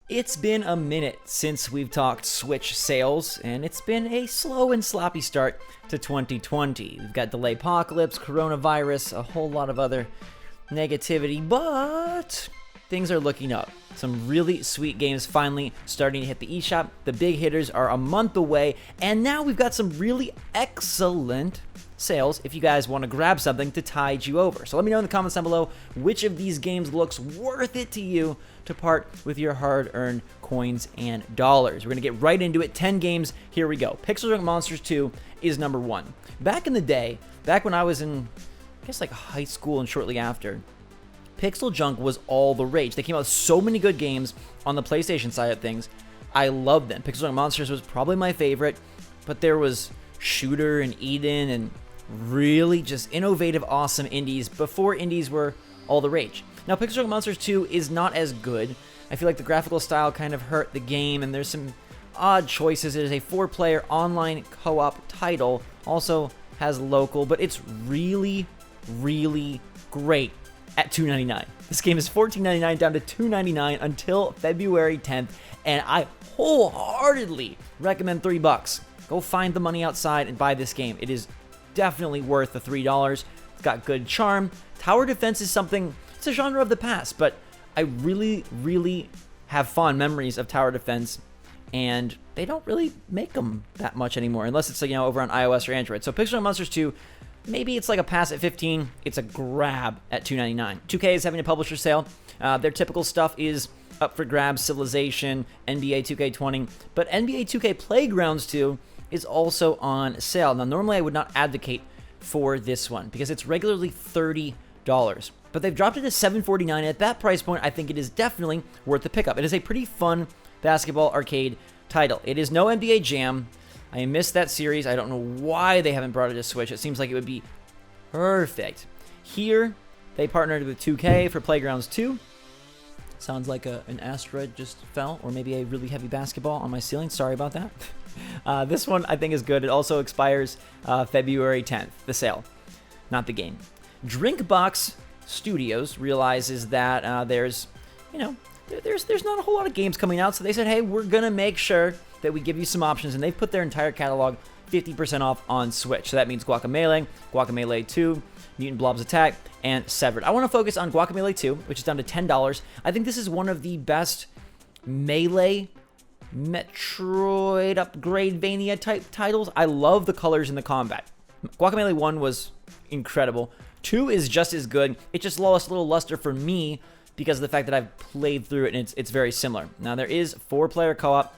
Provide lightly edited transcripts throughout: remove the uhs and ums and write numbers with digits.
It's been a minute since we've talked Switch sales, and it's been a slow and sloppy start to 2020. We've got delay apocalypse, coronavirus, a whole lot of other negativity, but things are looking up. Some really sweet games finally starting to hit the eShop. The big hitters are a month away, and now we've got some really excellent sales if you guys want to grab something to tide you over. So let me know in the comments down below which of these games looks worth it to you to part with your hard-earned coins and dollars. We're going to get right into it. 10 games. Here we go. Pixel Junk Monsters 2 is number 1. Back in the day, back when I was in, I guess like high school and shortly after, Pixel Junk was all the rage. They came out with so many good games on the PlayStation side of things. I loved them. Pixel Junk Monsters was probably my favorite, but there was Shooter and Eden and really just innovative, awesome indies before indies were all the rage. Now, Pixel Junk Monsters 2 is not as good. I feel like the graphical style kind of hurt the game, and there's some odd choices. It is a 4-player online co-op title, also has local, but it's really, really great at $2.99. This game is $14.99 down to $2.99 until February 10th, and I wholeheartedly recommend $3. Go find the money outside and buy this game. It is definitely worth the $3. It's got good charm. Tower defense is something, it's a genre of the past, but I really, really have fond memories of tower defense, and they don't really make them that much anymore, unless it's, over on iOS or Android. So Pixel Junk Monsters 2, maybe it's like a pass at 15. It's a grab at $2.99. 2K is having a publisher sale. Their typical stuff is up for grabs: Civilization, NBA 2K20, but NBA 2K Playgrounds 2 is also on sale. Now, normally I would not advocate for this one because it's regularly $30, but they've dropped it to $7.49. At that price point, I think it is definitely worth the pickup. It is a pretty fun basketball arcade title. It is no NBA Jam. I missed that series. I don't know why they haven't brought it to Switch. It seems like it would be perfect. Here, they partnered with 2K for Playgrounds 2. Sounds like an asteroid just fell, or maybe a really heavy basketball on my ceiling. Sorry about that. This one I think is good. It also expires February 10th, the sale, not the game. Drinkbox Studios realizes that there's not a whole lot of games coming out, so they said, hey, we're going to make sure that we give you some options, and they've put their entire catalog 50% off on Switch. So that means Guacamelee 2, Mutant Blob's Attack, and Severed. I want to focus on Guacamelee 2, which is down to $10. I think this is one of the best Melee Metroid Upgradevania type titles. I love the colors in the combat. Guacamelee 1 was incredible. 2 is just as good. It just lost a little luster for me because of the fact that I've played through it and it's very similar. Now, there is 4-player co-op,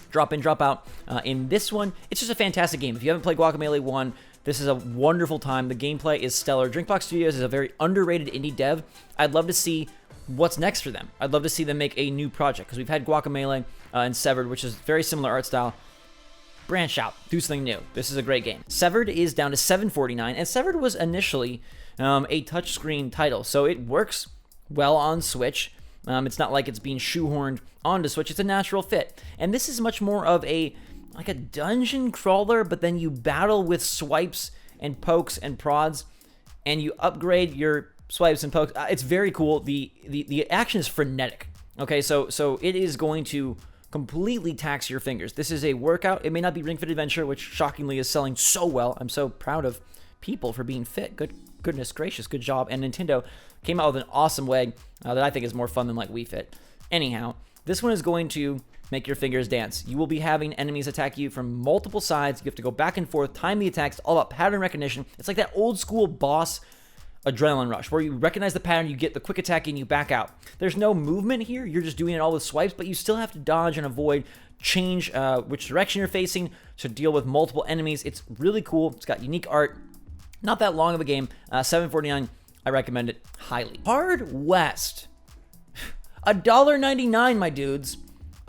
drop in, drop out. In this one, it's just a fantastic game. If you haven't played Guacamelee 1, this is a wonderful time. The gameplay is stellar. Drinkbox Studios is a very underrated indie dev. I'd love to see what's next for them. I'd love to see them make a new project because we've had Guacamelee and Severed, which is very similar art style. Branch out, do something new. This is a great game. Severed is down to $7.49, and Severed was initially a touchscreen title, so it works well on Switch. It's not like it's being shoehorned onto Switch. It's a natural fit, and this is much more of a dungeon crawler, but then you battle with swipes and pokes and prods, and you upgrade your swipes and pokes. It's very cool. The action is frenetic. Okay, so it is going to completely tax your fingers. This is a workout. It may not be Ring Fit Adventure, which shockingly is selling so well. I'm so proud of people for being fit. Goodness gracious, good job. And Nintendo came out with an awesome way that I think is more fun than like Wii Fit. Anyhow, this one is going to make your fingers dance. You will be having enemies attack you from multiple sides. You have to go back and forth, time the attacks, all about pattern recognition. It's like that old school boss adrenaline rush where you recognize the pattern, you get the quick attack, and you back out. There's no movement here. You're just doing it all with swipes, but you still have to dodge and avoid, change which direction you're facing to deal with multiple enemies. It's really cool. It's got unique art. Not that long of a game. $7.49. I recommend it highly. Hard West. $1.99, my dudes.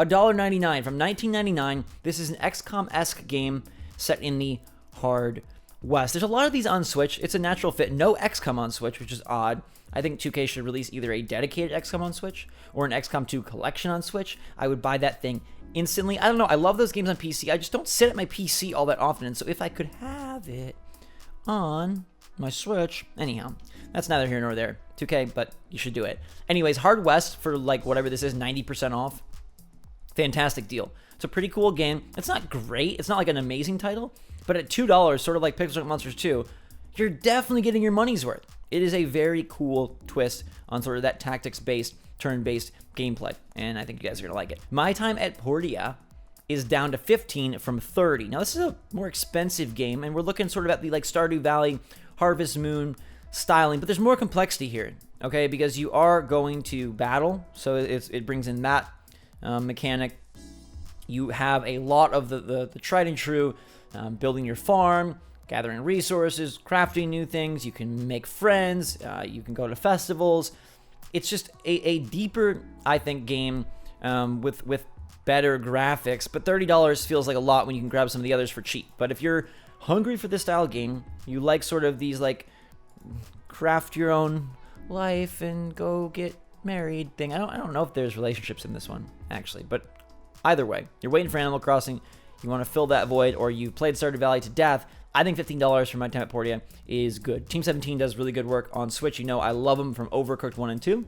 $1.99 from 1999. This is an XCOM-esque game set in the Hard West. There's a lot of these on Switch. It's a natural fit. No XCOM on Switch, which is odd. I think 2K should release either a dedicated XCOM on Switch or an XCOM 2 collection on Switch. I would buy that thing instantly. I don't know. I love those games on PC. I just don't sit at my PC all that often. And so if I could have it on my Switch, anyhow, that's neither here nor there. 2K, but you should do it. Anyways, Hard West for like whatever this is, 90% off. Fantastic deal. It's a pretty cool game. It's not great. It's not like an amazing title, but at $2, sort of like Pixel Monsters 2, you're definitely getting your money's worth. It is a very cool twist on sort of that tactics-based, turn-based gameplay, and I think you guys are going to like it. My time at Portia is down to 15 from 30. Now, this is a more expensive game, and we're looking sort of at the like Stardew Valley, Harvest Moon styling, but there's more complexity here, okay? Because you are going to battle, so it brings in that mechanic. You have a lot of the tried and true building your farm, gathering resources, crafting new things. You can make friends. You can go to festivals. It's just a deeper, I think, game with better graphics. But $30 feels like a lot when you can grab some of the others for cheap. But if you're hungry for this style game, you like sort of these like craft your own life and go get married thing. I don't know if there's relationships in this one actually, but either way, you're waiting for Animal Crossing, you want to fill that void, or you've played Stardew Valley to death, I think $15 for my time at Portia is good. Team 17 does really good work on Switch. You know I love them from Overcooked 1 and 2.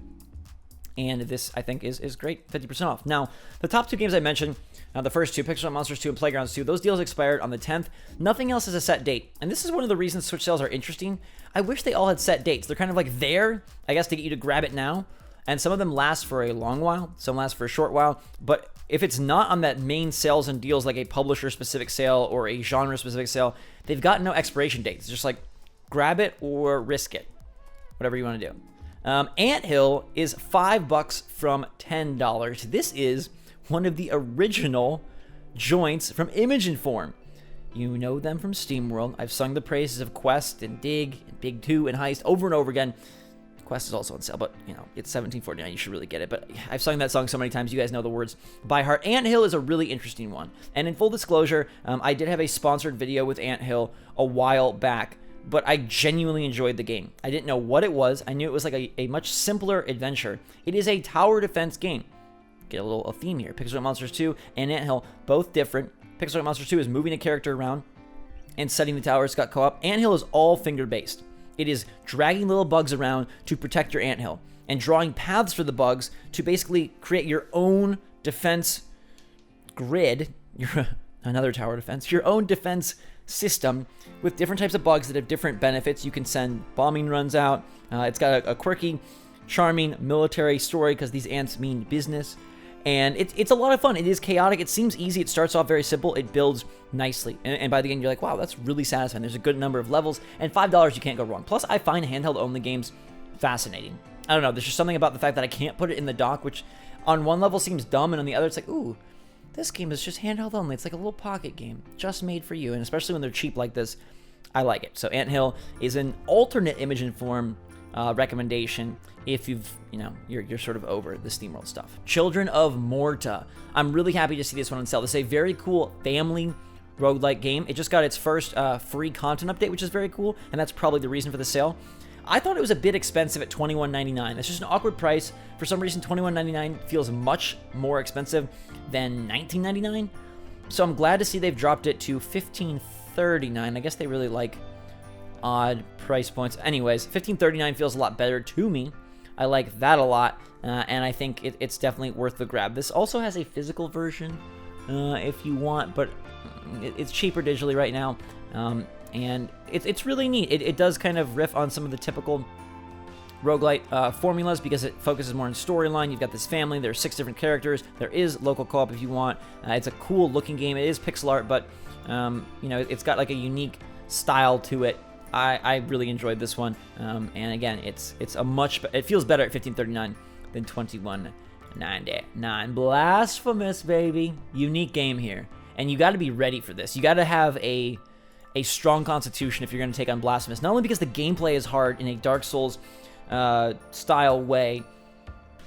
And this, I think, is great. 50% off. Now, the top two games I mentioned, the first two, Pixel Monsters 2 and Playgrounds 2, those deals expired on the 10th. Nothing else has a set date. And this is one of the reasons Switch sales are interesting. I wish they all had set dates. They're kind of like there, I guess, to get you to grab it now. And some of them last for a long while. Some last for a short while. But if it's not on that main sales and deals like a publisher-specific sale or a genre-specific sale, they've got no expiration dates. It's just like, grab it or risk it. Whatever you want to do. Anthill is $5 from $10. This is one of the original joints from Image and Form. You know them from SteamWorld. I've sung the praises of Quest and Dig and Big 2 and Heist over and over again. Quest is also on sale, but you know, it's $17.49. You should really get it. But I've sung that song so many times, you guys know the words by heart. Anthill is a really interesting one. And in full disclosure, I did have a sponsored video with Anthill a while back, but I genuinely enjoyed the game. I didn't know what it was. I knew it was like a much simpler adventure. It is a tower defense game. Get a theme here. Pixel Monsters 2 and Anthill, both different. Pixel Monsters 2 is moving a character around and setting the tower. It's got co-op. Anthill is all finger-based. It is dragging little bugs around to protect your anthill and drawing paths for the bugs to basically create your own defense grid, another tower defense, your own defense system with different types of bugs that have different benefits. You can send bombing runs out. It's got a quirky, charming military story because these ants mean business. And it's a lot of fun. It is chaotic. It seems easy. It starts off very simple. It builds nicely. And by the end, you're like, wow, that's really satisfying. There's a good number of levels. And $5, you can't go wrong. Plus, I find handheld-only games fascinating. I don't know. There's just something about the fact that I can't put it in the dock, which on one level seems dumb, and on the other, it's like, ooh, this game is just handheld only. It's like a little pocket game just made for you. And especially when they're cheap like this, I like it. So Anthill is an alternate Image and Form recommendation if you're sort of over the SteamWorld stuff. Children of Morta. I'm really happy to see this one on sale. This is a very cool family roguelike game. It just got its first free content update, which is very cool, and that's probably the reason for the sale. I thought it was a bit expensive at $21.99. It's just an awkward price. For some reason, $21.99 feels much more expensive than $19.99. So I'm glad to see they've dropped it to $15.39. I guess they really like odd price points. Anyways, $15.39 feels a lot better to me. I like that a lot, and I think it's definitely worth the grab. This also has a physical version if you want, but it's cheaper digitally right now, and it's really neat. It does kind of riff on some of the typical roguelite formulas because it focuses more on storyline. You've got this family. There's 6 different characters. There is local co-op if you want. It's a cool looking game. It is pixel art, but it's got like a unique style to it. I really enjoyed this one, and again, it feels better at $15.39 than $21.99. Blasphemous, baby, unique game here, and you got to be ready for this. You got to have a strong constitution if you're going to take on Blasphemous. Not only because the gameplay is hard in a Dark Souls style way,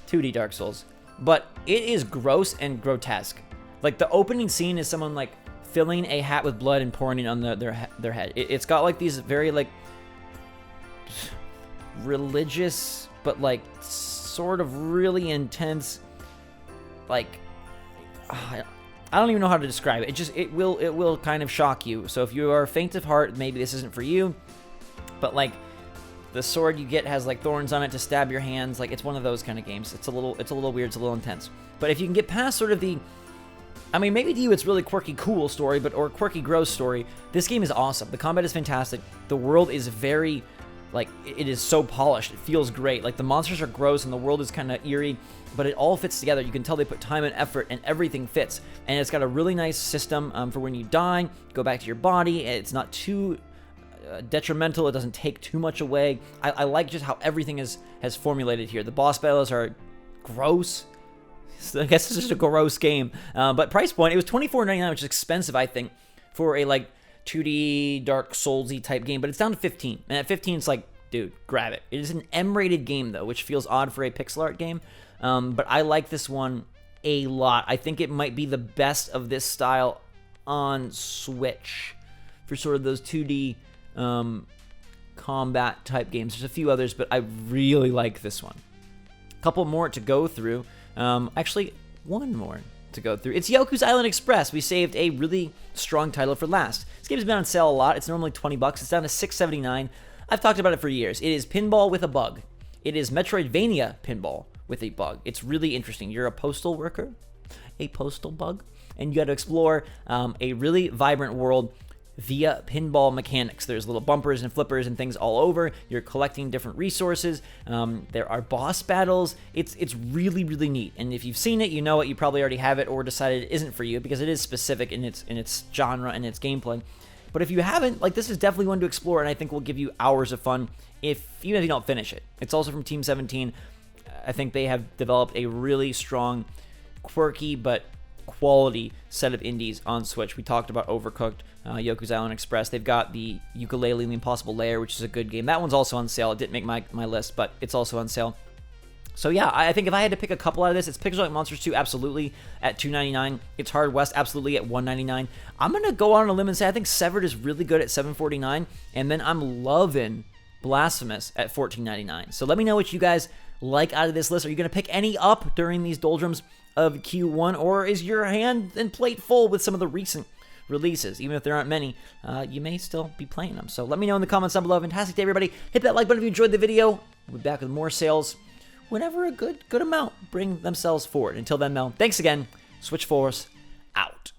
2D Dark Souls, but it is gross and grotesque. Like the opening scene is someone like filling a hat with blood and pouring it on their head. It's got like these very like religious but like sort of really intense, like I don't even know how to describe it. It will kind of shock you. So if you are faint of heart, maybe this isn't for you. But like the sword you get has like thorns on it to stab your hands. Like it's one of those kind of games. It's a little weird. It's a little intense. But if you can get past sort of the I mean, maybe to you it's really quirky, cool story, or quirky, gross story. This game is awesome. The combat is fantastic. The world is very, like, it is so polished. It feels great. Like, the monsters are gross and the world is kind of eerie, but it all fits together. You can tell they put time and effort, and everything fits. And it's got a really nice system for when you die, go back to your body. It's not too detrimental. It doesn't take too much away. I like just how everything has formulated here. The boss battles are gross. So I guess it's just a gross game. But price point, it was $24.99, which is expensive, I think, for a, like, 2D Dark Souls-y type game. But it's down to $15. And at $15, it's like, dude, grab it. It is an M-rated game, though, which feels odd for a pixel art game. But I like this one a lot. I think it might be the best of this style on Switch for sort of those 2D combat type games. There's a few others, but I really like this one. A couple more to go through. Actually, one more to go through. It's Yoku's Island Express. We saved a really strong title for last. This game's been on sale a lot. It's normally $20. It's down to $6.79. I've talked about it for years. It is pinball with a bug. It is Metroidvania pinball with a bug. It's really interesting. You're a postal worker, a postal bug, and you got to explore a really vibrant world via pinball mechanics. There's little bumpers and flippers and things all over. You're collecting different resources. There are boss battles. It's really, really neat. And if you've seen it, you know it. You probably already have it or decided it isn't for you because it is specific in its genre and its gameplay. But if you haven't, like, this is definitely one to explore, and I think will give you hours of fun even if you don't finish it. It's also from Team 17. I think they have developed a really strong, quirky, but quality set of indies on Switch. We talked about Overcooked, Yoku's Island Express. They've got the Ukulele The Impossible Lair, which is a good game. That one's also on sale. It didn't make my list, but it's also on sale. So yeah, I think if I had to pick a couple out of this, it's Pixel Junk Monsters 2 absolutely at $2.99. It's Hard West absolutely at $1.99. I'm gonna go on a limb and say I think Severed is really good at $7.49, and then I'm loving Blasphemous at $14.99. So let me know what you guys like out of this list. Are you gonna pick any up during these doldrums of Q1, or is your hand and plate full with some of the recent releases? Even if there aren't many, you may still be playing them. So let me know in the comments down below. Fantastic day, everybody. Hit that like button if you enjoyed the video. We'll be back with more sales whenever a good amount bring themselves forward. Until then, though, thanks again. SwitchForce out.